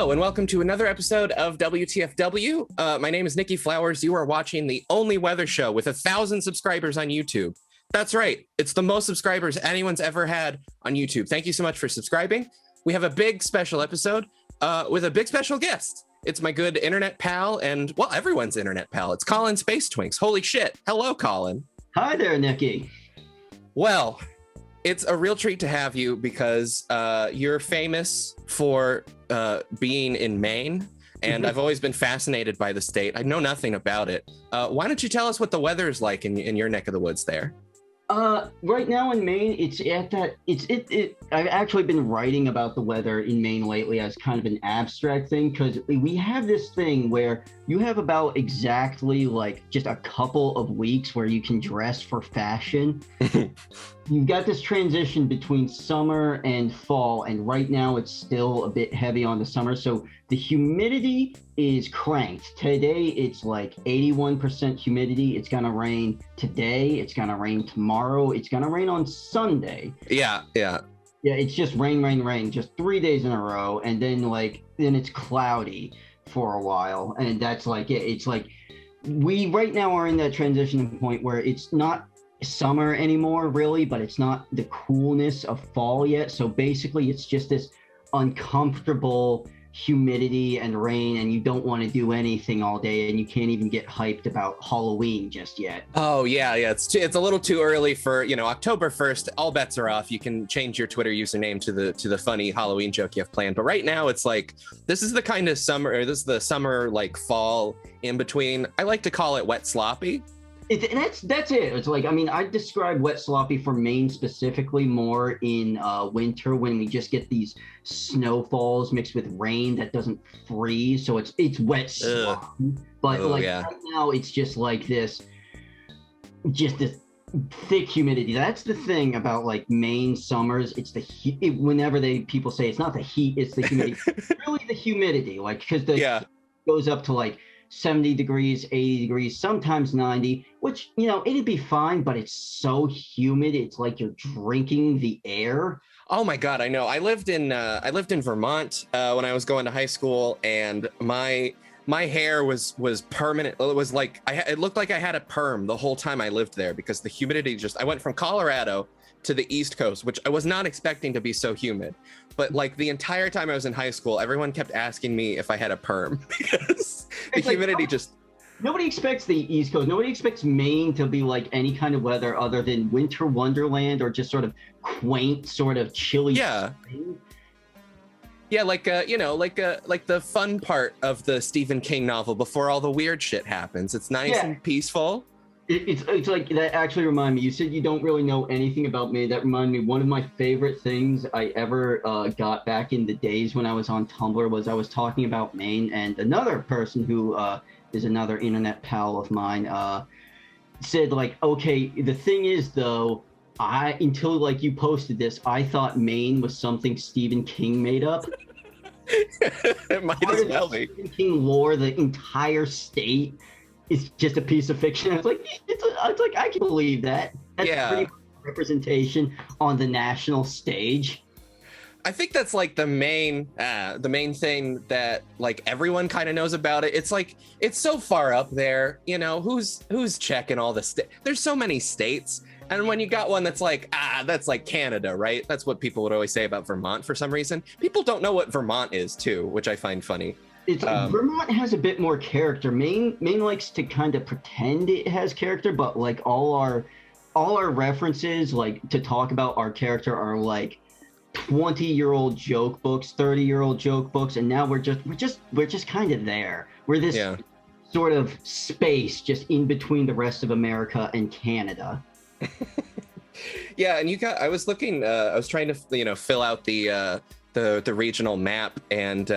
Hello and welcome to another episode of WTFW. My name is Nikki Flowers. You are watching the only weather show with 1,000 subscribers on YouTube. That's right. It's the most subscribers anyone's ever had on YouTube. Thank you so much for subscribing. We have a big special episode with a big special guest. It's my good internet pal and, well, everyone's internet pal. It's Colin Space Twinks. Holy shit. Hello, Colin. Hi there, Nikki. Well, it's a real treat to have you because you're famous for being in Maine, and I've always been fascinated by the state. I know nothing about it. Why don't you tell us what the weather is like in your neck of the woods there? Right now in Maine, I've actually been writing about the weather in Maine lately as kind of an abstract thing, because we have this thing where you have about exactly like just a couple of weeks where you can dress for fashion. You've got this transition between summer and fall, and right now it's still a bit heavy on the summer. So the humidity is cranked. Today it's like 81% humidity. It's gonna rain today. It's gonna rain tomorrow. It's gonna rain on Sunday. Yeah. Yeah, it's just rain, just 3 days in a row, and then it's cloudy for a while, and that's like it. It's like we right now are in that transition point where it's not summer anymore really, but it's not the coolness of fall yet. So basically it's just this uncomfortable humidity and rain, and you don't want to do anything all day, and you can't even get hyped about Halloween just yet. Oh yeah, it's a little too early for, October 1st. All bets are off. You can change your Twitter username to the funny Halloween joke you have planned. But right now it's like this is the kind of summer, or this is the summer like fall in between. I like to call it wet sloppy. That's it. It's like, I mean, I describe wet sloppy for Maine specifically more in winter, when we just get these snowfalls mixed with rain that doesn't freeze. So it's wet sloppy. But right now it's just like this thick humidity. That's the thing about like Maine summers. It's the heat. Whenever people say it's not the heat, it's the humidity. It's really the humidity, like, because heat goes up to like 70 degrees, 80 degrees, sometimes 90, which, it'd be fine, but it's so humid. It's like you're drinking the air. Oh my God, I know. I lived in Vermont when I was going to high school, and my hair was permanent. It was like it looked like I had a perm the whole time I lived there, because the humidity I went from Colorado to the East Coast, which I was not expecting to be so humid. But like the entire time I was in high school, everyone kept asking me if I had a perm because the humidity Nobody expects the East Coast. Nobody expects Maine to be like any kind of weather other than winter wonderland, or just sort of quaint, sort of chilly. Yeah. Yeah, like the fun part of the Stephen King novel before all the weird shit happens. It's nice and peaceful. It's like, that actually reminded me, you said you don't really know anything about Maine. That reminded me, one of my favorite things I ever got back in the days when I was on Tumblr was I was talking about Maine, and another person who is another internet pal of mine said like, okay, the thing is though, until like you posted this, I thought Maine was something Stephen King made up. It might as well be. Stephen King lore, the entire state is just a piece of fiction. It's like I can believe that. That's pretty much representation on the national stage. I think that's like the main thing that like everyone kind of knows about it. It's like it's so far up there, who's checking all the there's so many states, and when you got one that's like that's like Canada, right? That's what people would always say about Vermont for some reason. People don't know what Vermont is too, which I find funny. Vermont has a bit more character. Maine likes to kind of pretend it has character, but like all our references, like to talk about our character, are like 20-year-old joke books, 30-year-old joke books, and now we're just kind of there. We're this sort of space just in between the rest of America and Canada. Yeah, and I was looking. I was trying to fill out the regional map, and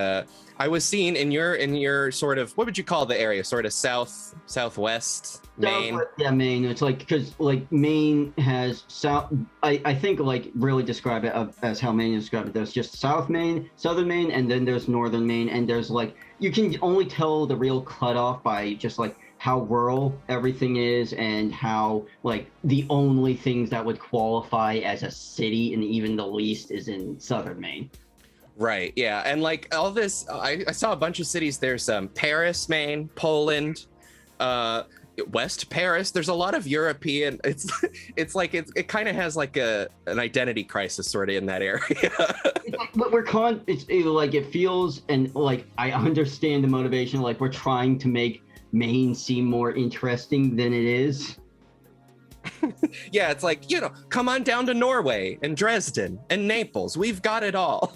I was seeing in your sort of, what would you call the area? Sort of southwest Maine. Yeah, Maine. It's like, because like Maine has south. I think like really describe it as how Maine is described. There's just South Maine, Southern Maine, and then there's Northern Maine, and there's like, you can only tell the real cutoff by just like how rural everything is, and how like the only things that would qualify as a city, and even the least, is in Southern Maine. Right. Yeah. And like all this, I saw a bunch of cities. There's Paris, Maine, Poland, uh, West Paris. There's a lot of European. It's like it kind of has like an identity crisis sort of in that area. But like it feels, and like I understand the motivation. Like we're trying to make Maine seem more interesting than it is. Yeah, it's like, come on down to Norway and Dresden and Naples. We've got it all.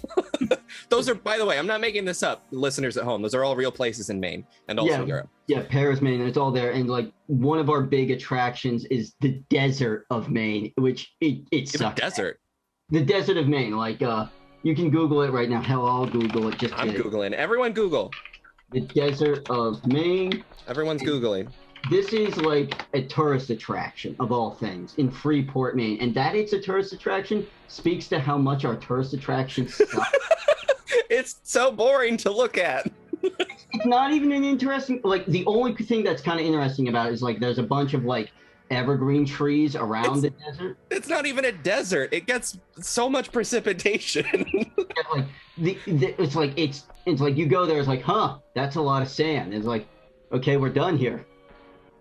Those are, by the way, I'm not making this up, listeners at home. Those are all real places in Maine and also Europe. Yeah, Paris, Maine, it's all there. And like one of our big attractions is the desert of Maine, which it sucks. The desert? The desert of Maine. Like you can Google it right now. Hell, I'll Google it. I'm Googling. Everyone Google. The desert of Maine. Everyone's Googling. This is like a tourist attraction of all things in Freeport, Maine. And that it's a tourist attraction speaks to how much our tourist attractions suck. It's so boring to look at. It's not even an interesting, like the only thing that's kind of interesting about it is like there's a bunch of like evergreen trees around the desert. It's not even a desert. It gets so much precipitation. Like it's like you go there, it's like, huh, that's a lot of sand. It's like, okay, we're done here.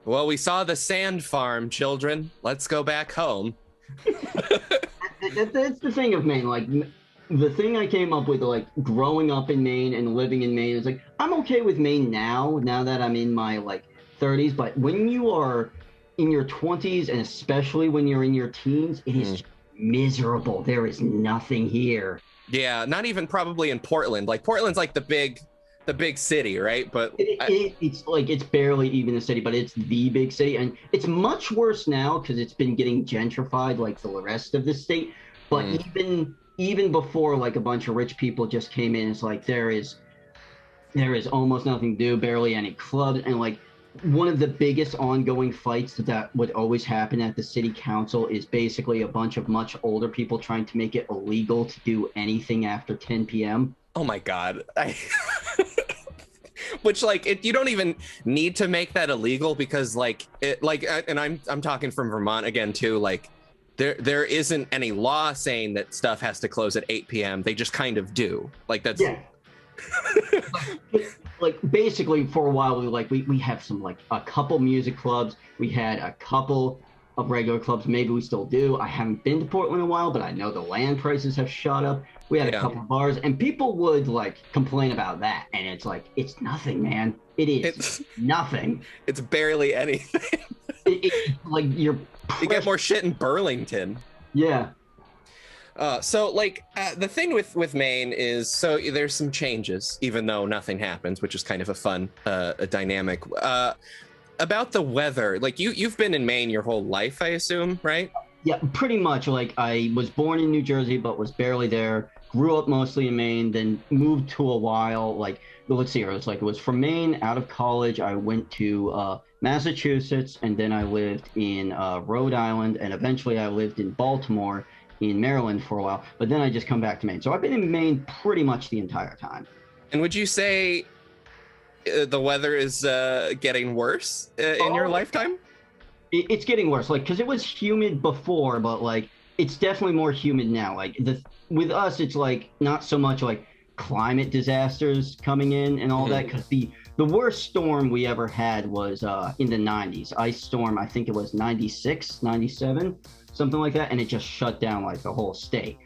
Well, we saw the sand farm, children. Let's go back home. That's the thing of Maine. Like, the thing I came up with, like, growing up in Maine and living in Maine is like, I'm okay with Maine now that I'm in my, like, 30s. But when you are in your 20s, and especially when you're in your teens, it is miserable. There is nothing here. Yeah, not even probably in Portland. Like, Portland's like the big city, right? But it's like it's barely even a city, but it's the big city, and it's much worse now because it's been getting gentrified like the rest of the state. But even before, like a bunch of rich people just came in, it's like there is almost nothing to do, barely any clubs, and like one of the biggest ongoing fights that would always happen at the city council is basically a bunch of much older people trying to make it illegal to do anything after 10 p.m. Oh my God. Which you don't even need to make that illegal because and I'm talking from Vermont again too, like there isn't any law saying that stuff has to close at 8 p.m. They just kind of do. Like that's like basically for a while we have some like a couple music clubs. We had a couple of regular clubs. Maybe we still do. I haven't been to Portland in a while, but I know the land prices have shot up. We had a couple of bars, and people would like complain about that, and it's like it's nothing, man. It's nothing. It's barely anything. Like you get more shit in Burlington. Yeah. So the thing with Maine is, so there's some changes, even though nothing happens, which is kind of a fun a dynamic. About the weather, like you've been in Maine your whole life, I assume, right? Yeah, pretty much. Like I was born in New Jersey, but was barely there. Grew up mostly in Maine, then moved to a while. Like, let's see, it was from Maine. Out of college, I went to Massachusetts, and then I lived in Rhode Island, and eventually I lived in Baltimore, in Maryland for a while. But then I just come back to Maine. So I've been in Maine pretty much the entire time. And would you say the weather is getting worse in your lifetime? It's getting worse, like, because it was humid before, but like it's definitely more humid now. Like with us, it's like not so much like climate disasters coming in and all that, because the worst storm we ever had was in the 90s. Ice storm, I think it was 96, 97, something like that, and it just shut down like the whole state.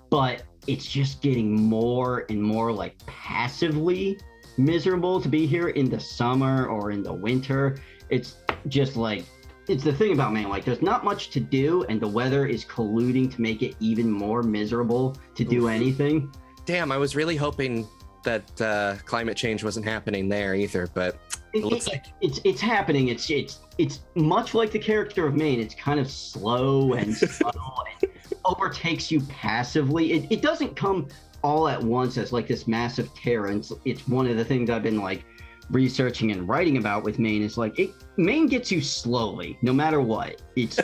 But it's just getting more and more like passively miserable to be here in the summer or in the winter. It's just like, it's the thing about Maine, like there's not much to do, and the weather is colluding to make it even more miserable to do anything. Damn, I was really hoping that climate change wasn't happening there either, but it looks like it's happening. It's much like the character of Maine. It's kind of slow and subtle and overtakes you passively. It doesn't come all at once as like this massive terror. And it's one of the things I've been like researching and writing about with Maine is like Maine gets you slowly, no matter what. It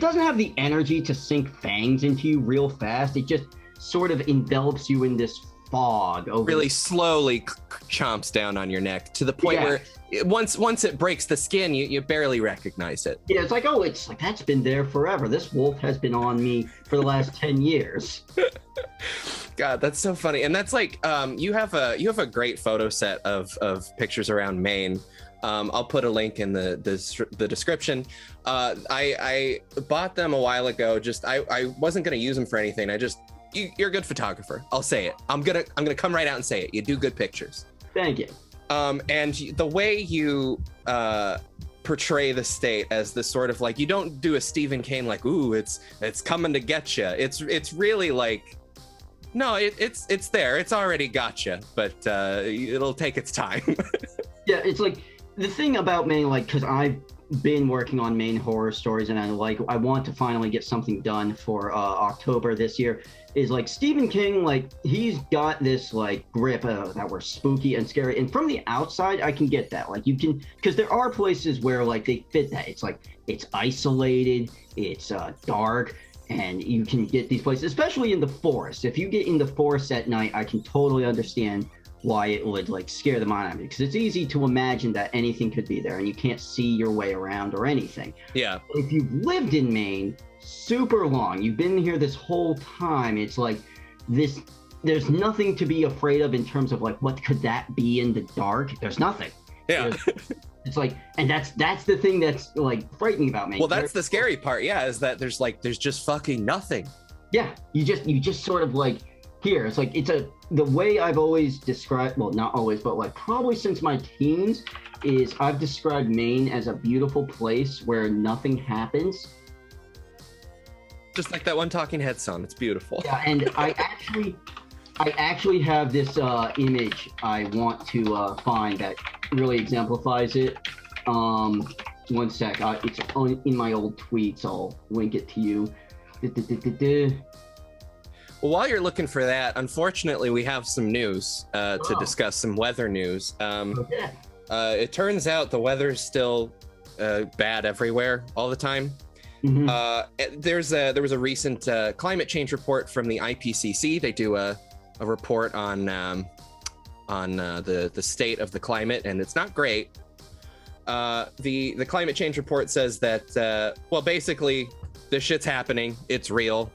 doesn't have the energy to sink fangs into you real fast. It just sort of envelops you in this fog. Really slowly chomps down on your neck to the point where once it breaks the skin, you barely recognize it. Yeah, it's like, oh, it's like that's been there forever. This wolf has been on me for the last 10 years. God, that's so funny. And that's like you have a great photo set of pictures around Maine. I'll put a link in the description. I bought them a while ago. Just I wasn't gonna use them for anything. You're a good photographer. I'll say it. I'm gonna come right out and say it. You do good pictures. Thank you. And the way you portray the state as this sort of like, you don't do a Stephen King like, ooh, it's coming to get you. It's really like, no, it's there. It's already got you, but it'll take its time. Yeah, it's like the thing about Maine, like, because I've been working on Maine horror stories, and I want to finally get something done for October this year. Is like Stephen King, like he's got this like grip that were spooky and scary, and from the outside I can get that. Like you can, because there are places where like they fit that. It's like it's isolated, it's dark. And you can get these places, especially in the forest. If you get in the forest at night, I can totally understand why it would like scare the mind out of you, because it's easy to imagine that anything could be there and you can't see your way around or anything. Yeah. If you've lived in Maine super long, you've been here this whole time, it's like this, there's nothing to be afraid of in terms of like, what could that be in the dark? There's nothing. Yeah. It's like, and that's the thing that's like frightening about Maine. Well, that's the scary part, yeah, is that there's just fucking nothing. Yeah, you just sort of like, here, it's like, the way I've always described, well, not always, but like probably since my teens, is I've described Maine as a beautiful place where nothing happens. Just like that one Talking Heads song, it's beautiful. Yeah, and I actually have this image I want to find that really exemplifies it. One sec, it's in my old tweets. I'll link it to you. Well, while you're looking for that, unfortunately, we have some news to discuss, some weather news. Okay. It turns out the weather's still bad everywhere all the time. Mm-hmm. There was a recent climate change report from the IPCC. They do a report on the state of the climate, and it's not great. The climate change report says that well, basically, this shit's happening. It's real.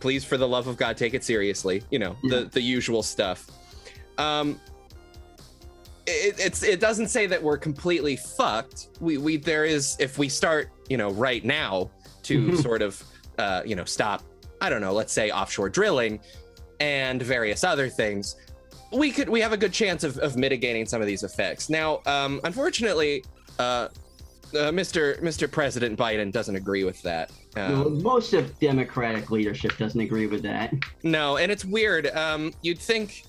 Please, for the love of God, take it seriously. You know, the usual stuff. It doesn't say that we're completely fucked. There is, if we start, right now to sort of stop, I don't know, let's say offshore drilling and various other things, we have a good chance of mitigating some of these effects. Now, unfortunately, Mr. President Biden doesn't agree with that. Most of Democratic leadership doesn't agree with that. No, and it's weird. You'd think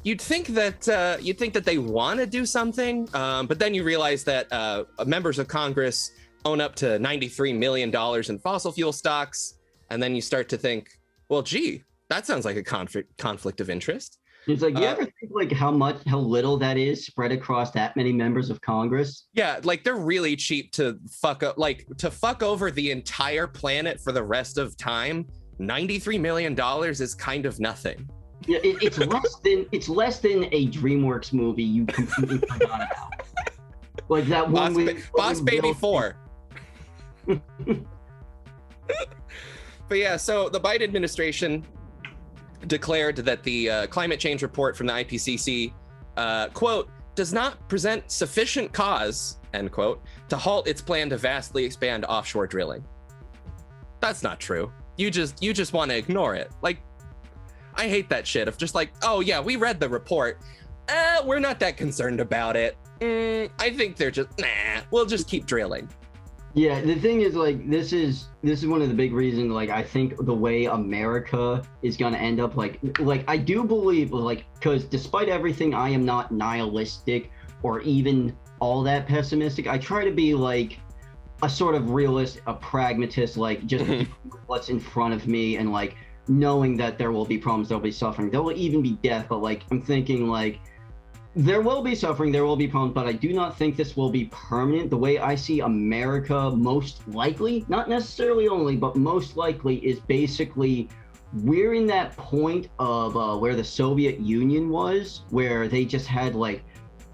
that they want to do something, but then you realize that members of Congress own up to $93 million in fossil fuel stocks, and then you start to think, well, gee, that sounds like a conflict of interest. It's like, you ever think like how little that is spread across that many members of Congress? Yeah, like they're really cheap to fuck up, like to fuck over the entire planet for the rest of time. $93 million is kind of nothing. Yeah, it's less than a DreamWorks movie you completely forgot about. Like that one Boss Baby 4. But yeah, so the Biden administration declared that the climate change report from the IPCC, quote, does not present sufficient cause, end quote, to halt its plan to vastly expand offshore drilling. That's not true. You just want to ignore it. Like, I hate that shit of just like, oh yeah, we read the report. We're not that concerned about it. I think they're just, we'll just keep drilling. Yeah, the thing is, like, this is one of the big reasons, like, I think the way America is going to end up, like I do believe, like, because despite everything, I am not nihilistic or even all that pessimistic. I try to be, like, a sort of realist, a pragmatist, like, just what's in front of me, and, like, knowing that there will be problems, there'll be suffering, there will even be death, but, like, I'm thinking, like, there will be suffering, there will be problems, but I do not think this will be permanent. The way I see America most likely, not necessarily only, but most likely, is basically we're in that point of where the Soviet Union was, where they just had like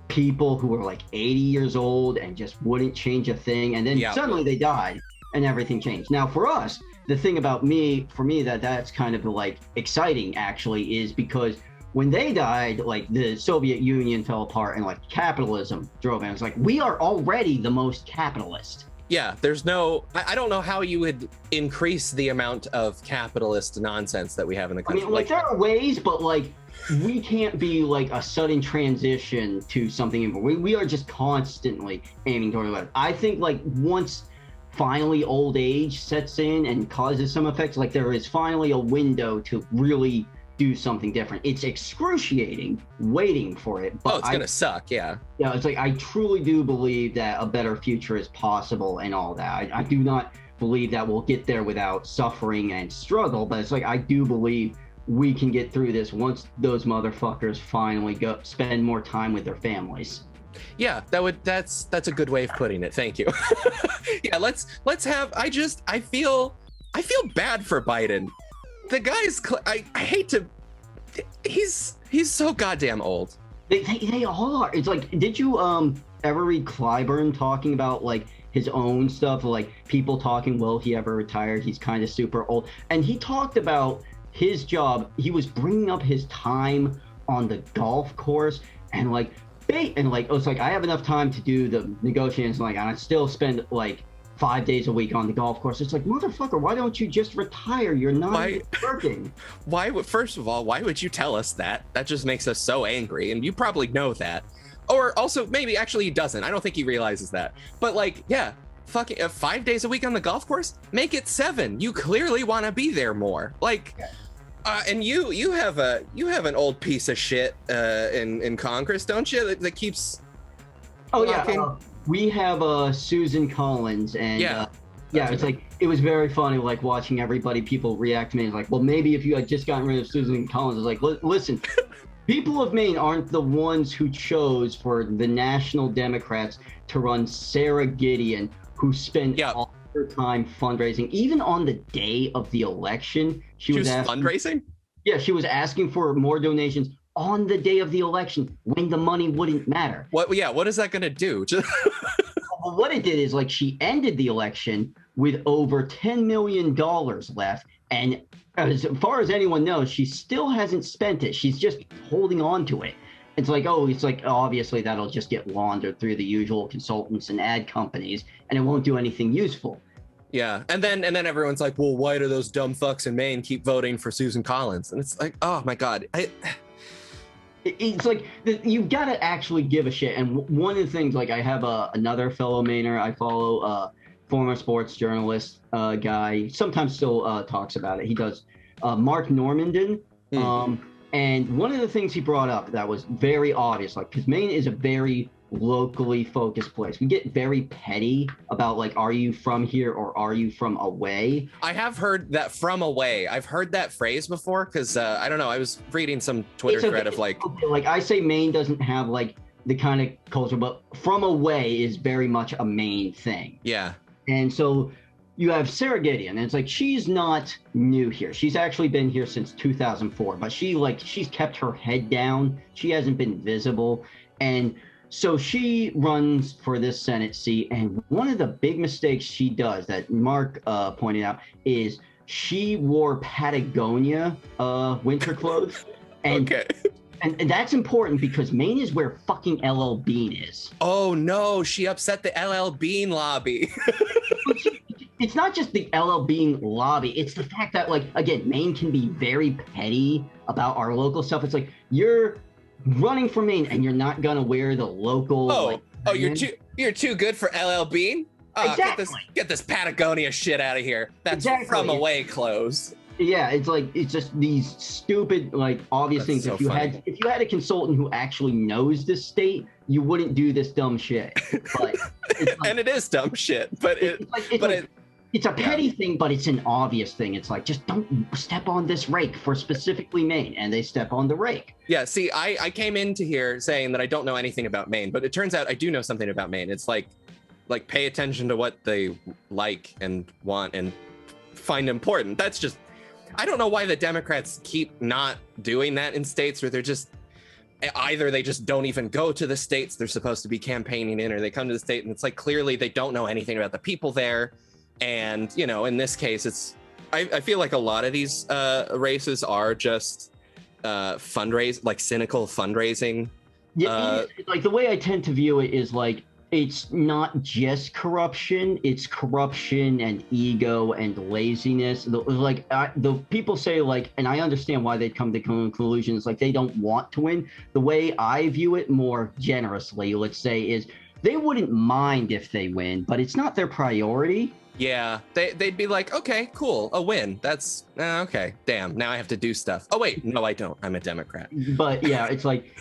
people who were like 80 years old and just wouldn't change a thing, and then suddenly they died. and everything changed. Now for us, the thing about for me that's kind of like exciting actually is because when they died, like the Soviet Union fell apart and like capitalism drove in. It's like we are already the most capitalist. Yeah, I don't know how you would increase the amount of capitalist nonsense that we have in the country. I mean, like there are ways, but like we can't be like a sudden transition to something. We are just constantly aiming toward that. I think like once finally old age sets in and causes some effects, like there is finally a window to really do something different. It's excruciating waiting for it. But it's gonna suck, yeah. Yeah, it's like I truly do believe that a better future is possible and all that. I do not believe that we'll get there without suffering and struggle, but it's like I do believe we can get through this once those motherfuckers finally go spend more time with their families. Yeah, that's a good way of putting it. Thank you. Yeah, let's have. I feel bad for Biden. The guy's I hate to. He's so goddamn old. They all are. It's like, did you ever read Clyburn talking about like his own stuff, like people talking, will he ever retire? He's kind of super old, and he talked about his job. He was bringing up his time on the golf course and like. And like, it's like I have enough time to do the negotiations, like, and I still spend like 5 days a week on the golf course. It's like, motherfucker, why don't you just retire? You're not working. First of all, why would you tell us that? That just makes us so angry, and you probably know that. Or also, maybe actually he doesn't. I don't think he realizes that. But like, yeah, fucking 5 days a week on the golf course, make it 7. You clearly want to be there more. Like. Yeah. And you have an old piece of shit in Congress, don't you? That keeps. Oh yeah, we have Susan Collins, and it's like it was very funny, like watching people react to me. It's like, well, maybe if you had just gotten rid of Susan Collins, it's like, listen, people of Maine aren't the ones who chose for the National Democrats to run Sarah Gideon, who spent all her time fundraising, even on the day of the election. She was fundraising? Yeah, she was asking for more donations on the day of the election when the money wouldn't matter. What is that going to do? Well, what it did is like she ended the election with over $10 million left. And as far as anyone knows, she still hasn't spent it. She's just holding on to it. It's like obviously that'll just get laundered through the usual consultants and ad companies, and it won't do anything useful. Yeah, and then everyone's like, well, why do those dumb fucks in Maine keep voting for Susan Collins? And it's like, oh my God. It's like you've got to actually give a shit. And one of the things, like I have another fellow Mainer I follow, former sports journalist guy, sometimes still talks about it. He does, Mark Normandin. And one of the things he brought up that was very obvious, like, because Maine is a very locally focused place. We get very petty about like, are you from here or are you from away? I have heard that from away. I've heard that phrase before because I don't know. I was reading some Twitter thread of like I say Maine doesn't have like the kind of culture, but from away is very much a Maine thing. Yeah. And so you have Sarah Gideon, and it's like she's not new here. She's actually been here since 2004, but she's kept her head down. She hasn't been visible. And so she runs for this Senate seat, and one of the big mistakes she does that Mark pointed out is she wore Patagonia winter clothes. And, okay. And that's important because Maine is where fucking LL Bean is. Oh no, she upset the LL Bean lobby. It's not just the LL Bean lobby. It's the fact that, like, again, Maine can be very petty about our local stuff. It's like you're running for Maine and you're not gonna wear the local. You're too good for LL Bean. Exactly. Get this Patagonia shit out of here. That's from away clothes. Yeah, it's just these stupid, like, obvious things. So if you had a consultant who actually knows this state, you wouldn't do this dumb shit. But and it is dumb shit. But it's a petty thing, but it's an obvious thing. It's like, just don't step on this rake for specifically Maine, and they step on the rake. Yeah, see, I came into here saying that I don't know anything about Maine, but it turns out I do know something about Maine. It's like pay attention to what they like and want and find important. That's just, I don't know why the Democrats keep not doing that in states where they're just, either they just don't even go to the states they're supposed to be campaigning in, or they come to the state and it's like clearly they don't know anything about the people there. And, you know, in this case, I feel like a lot of these races are just like cynical fundraising. Yeah, like the way I tend to view it is like it's not just corruption; it's corruption and ego and laziness. The people say like, and I understand why they come to conclusions like they don't want to win. The way I view it more generously, let's say, is they wouldn't mind if they win, but it's not their priority. Yeah, they'd be like, okay, cool, a win. That's okay. Damn, now I have to do stuff. Oh wait, no, I don't. I'm a Democrat. But yeah, it's like,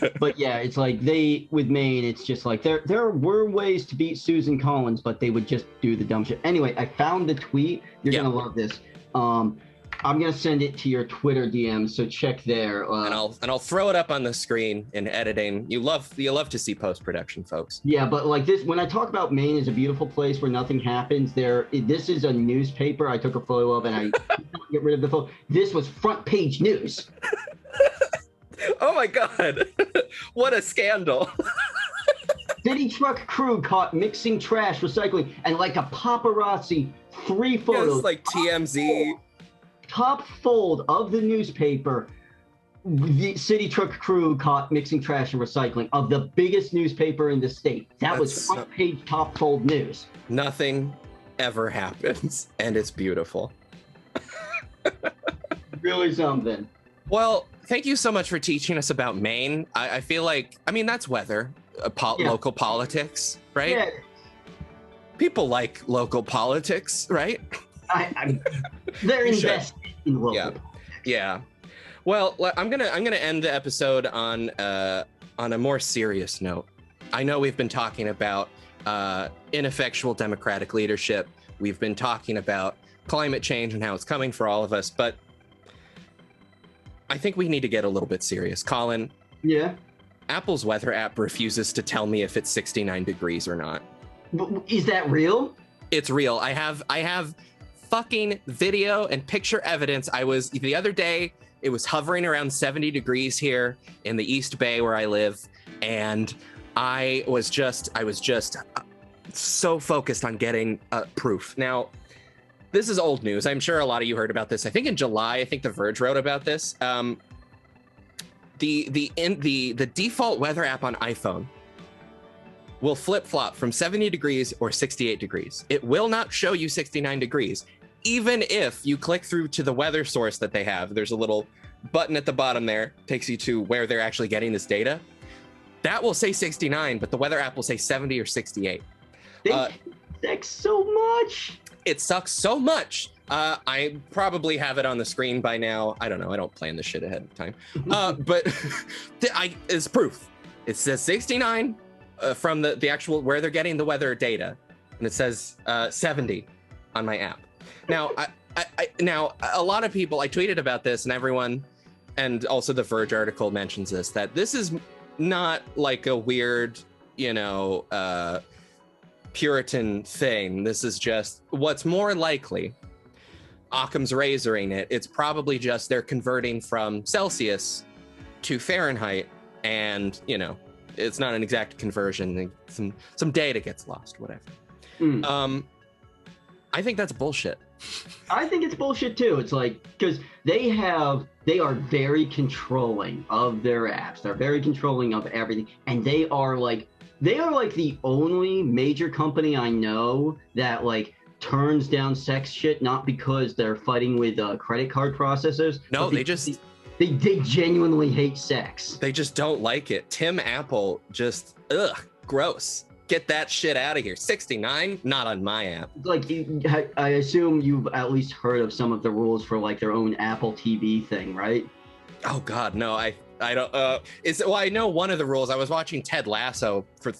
they with Maine, it's just like there were ways to beat Susan Collins, but they would just do the dumb shit. Anyway, I found the tweet. You're gonna love this. I'm gonna send it to your Twitter DM, so check there. And I'll throw it up on the screen in editing. You love to see post-production, folks. Yeah, but like this, when I talk about Maine as a beautiful place where nothing happens, this is a newspaper I took a photo of, and I get rid of the photo. This was front page news. Oh my God, what a scandal! City truck crew caught mixing trash, recycling, and like a paparazzi, 3 photos. Yes, like TMZ. Top fold of the newspaper, the city truck crew caught mixing trash and recycling of the biggest newspaper in the state. That was front page top fold news. Nothing ever happens, and it's beautiful. Really something. Well, thank you so much for teaching us about Maine. I feel like, I mean, that's weather, local politics, right? Yeah. People like local politics, right? They're invested in local. Yeah, yeah. Well, I'm gonna end the episode on a more serious note. I know we've been talking about ineffectual democratic leadership. We've been talking about climate change and how it's coming for all of us, but I think we need to get a little bit serious. Colin. Yeah. Apple's weather app refuses to tell me if it's 69 degrees or not. Is that real? It's real. I have fucking video and picture evidence. The other day, it was hovering around 70 degrees here in the East Bay where I live. And I was just so focused on getting proof. Now, this is old news. I'm sure a lot of you heard about this. I think in July, I think The Verge wrote about this. The default weather app on iPhone will flip-flop from 70 degrees or 68 degrees. It will not show you 69 degrees. Even if you click through to the weather source that they have, there's a little button at the bottom there, takes you to where they're actually getting this data. That will say 69, but the weather app will say 70 or 68. Sucks so much. It sucks so much. I probably have it on the screen by now. I don't know. I don't plan this shit ahead of time. But it's proof. It says 69 from the actual where they're getting the weather data, and it says 70 on my app. Now, now a lot of people, I tweeted about this, and everyone, and also the Verge article mentions this, that this is not like a weird, Puritan thing. This is just what's more likely. Occam's razoring it. It's probably just they're converting from Celsius to Fahrenheit, and it's not an exact conversion. Some data gets lost, whatever. I think that's bullshit. I think it's bullshit too. It's like, because they are very controlling of their apps. They're very controlling of everything, and they are like the only major company I know that like turns down sex shit, not because they're fighting with credit card processors. No, they genuinely hate sex. They just don't like it. Tim Apple just gross. Get that shit out of here. 69, not on my app. Like, I assume you've at least heard of some of the rules for like their own Apple TV thing, right? Oh God, no. I don't. I know one of the rules. I was watching Ted Lasso which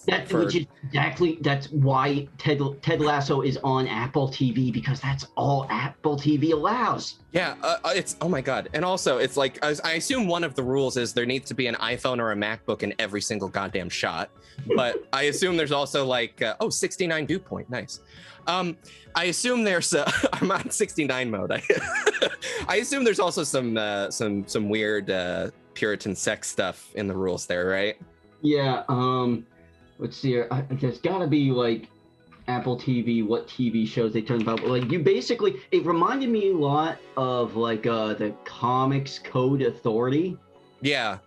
is exactly, that's why Ted Lasso is on Apple TV, because that's all Apple TV allows. Yeah, it's, oh my God. And also, it's like, I assume one of the rules is there needs to be an iPhone or a MacBook in every single goddamn shot. But I assume there's also like, 69 dew point, nice. I assume there's I'm on 69 mode. I assume there's also some weird Puritan sex stuff in the rules there, right? Yeah. Let's see here. There's got to be like Apple TV, what TV shows they turned about. But like you basically, it reminded me a lot of like the Comics Code Authority. Yeah.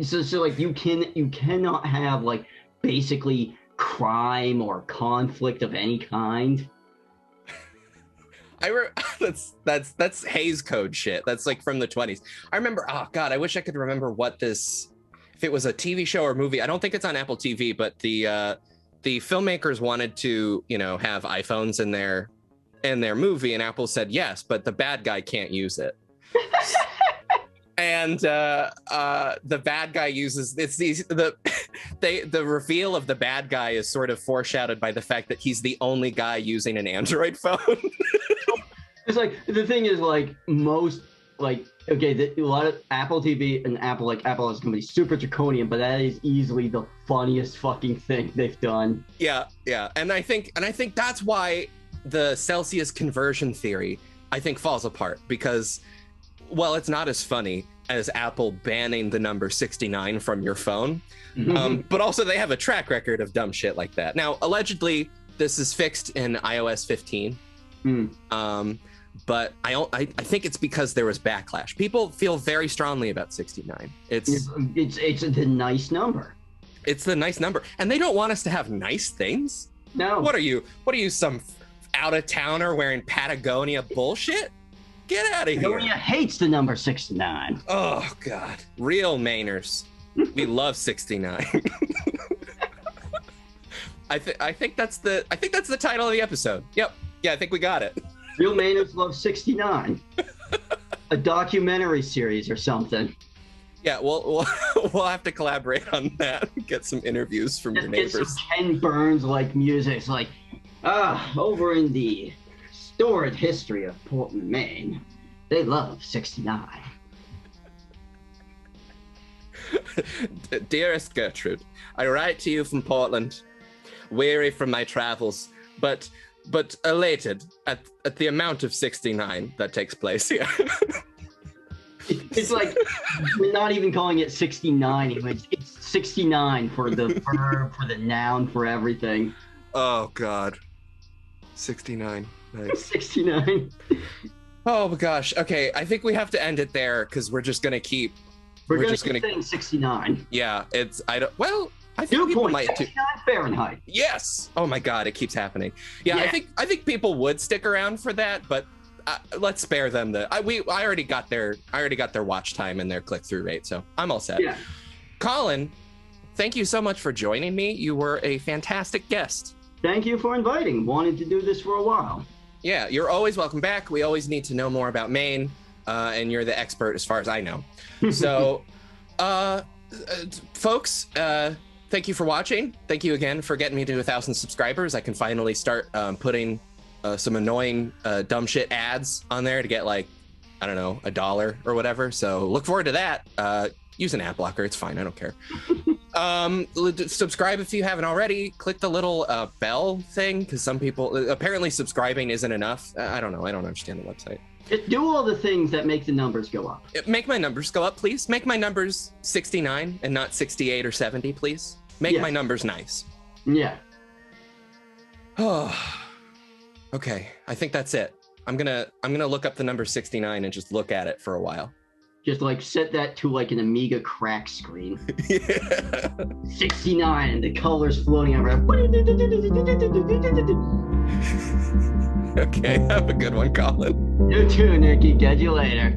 So like you cannot have like basically crime or conflict of any kind. That's Hays Code shit. That's like from the 20s. I remember, oh God, I wish I could remember what this, if it was a TV show or movie. I don't think it's on Apple TV, but the filmmakers wanted to, you know, have iPhones in their movie, and Apple said yes, but the bad guy can't use it. And the bad guy uses the reveal of the bad guy is sort of foreshadowed by the fact that he's the only guy using an Android phone. It's like the thing is like most like okay, a lot of Apple TV and Apple is gonna be super draconian, but that is easily the funniest fucking thing they've done. Yeah, and I think that's why the Celsius conversion theory I think falls apart, because well, it's not as funny as Apple banning the number 69 from your phone, but also they have a track record of dumb shit like that. Now, allegedly, this is fixed in iOS 15, but I think it's because there was backlash. People feel very strongly about 69. It's the nice number. It's the nice number, and they don't want us to have nice things. No. What are you, some out of towner wearing Patagonia bullshit? Get out of here. Patagonia hates the number 69. Oh God, real Mainers. We love 69. I think that's the title of the episode. Yep. Yeah, I think we got it. Real Mainers love 69. A documentary series or something. Yeah, we'll have to collaborate on that. Get some interviews from your neighbors. Get some Ken Burns like music. It's like, over in the storied history of Portland, Maine, they love 69. Dearest Gertrude, I write to you from Portland, weary from my travels, but elated at the amount of 69 that takes place here. It's like we're not even calling it 69. It's 69 for the verb, for the noun, for everything. Oh God, 69. Nice. 69. Oh my gosh. Okay, I think we have to end it there because we're just gonna keep. We're just gonna keep saying 69. Yeah, I think people might 69 Fahrenheit. Yes. Oh my God, it keeps happening. Yeah, I think people would stick around for that, but let's spare them I already got their watch time and their click-through rate, so I'm all set. Yeah. Colin, thank you so much for joining me. You were a fantastic guest. Thank you for inviting. Wanted to do this for a while. Yeah, you're always welcome back. We always need to know more about Maine, and you're the expert as far as I know. So, folks, thank you for watching. Thank you again for getting me to 1,000 subscribers. I can finally start putting some annoying dumb shit ads on there to get like, I don't know, $1 or whatever. So look forward to that. Use an ad blocker. It's fine. I don't care. Subscribe if you haven't already. Click the little bell thing, because some people apparently subscribing isn't enough. I don't know. I don't understand the website. Just do all the things that make the numbers go up. Make my numbers go up, please. Make my numbers 69 and not 68 or 70, please. Make my numbers nice. Yeah. Oh. Okay. I think that's it. I'm gonna look up the number 69 and just look at it for a while. Just like set that to like an Amiga crack screen. Yeah. 69 and the colors floating around. Okay, have a good one, Colin. You too, Nikki. Catch you later.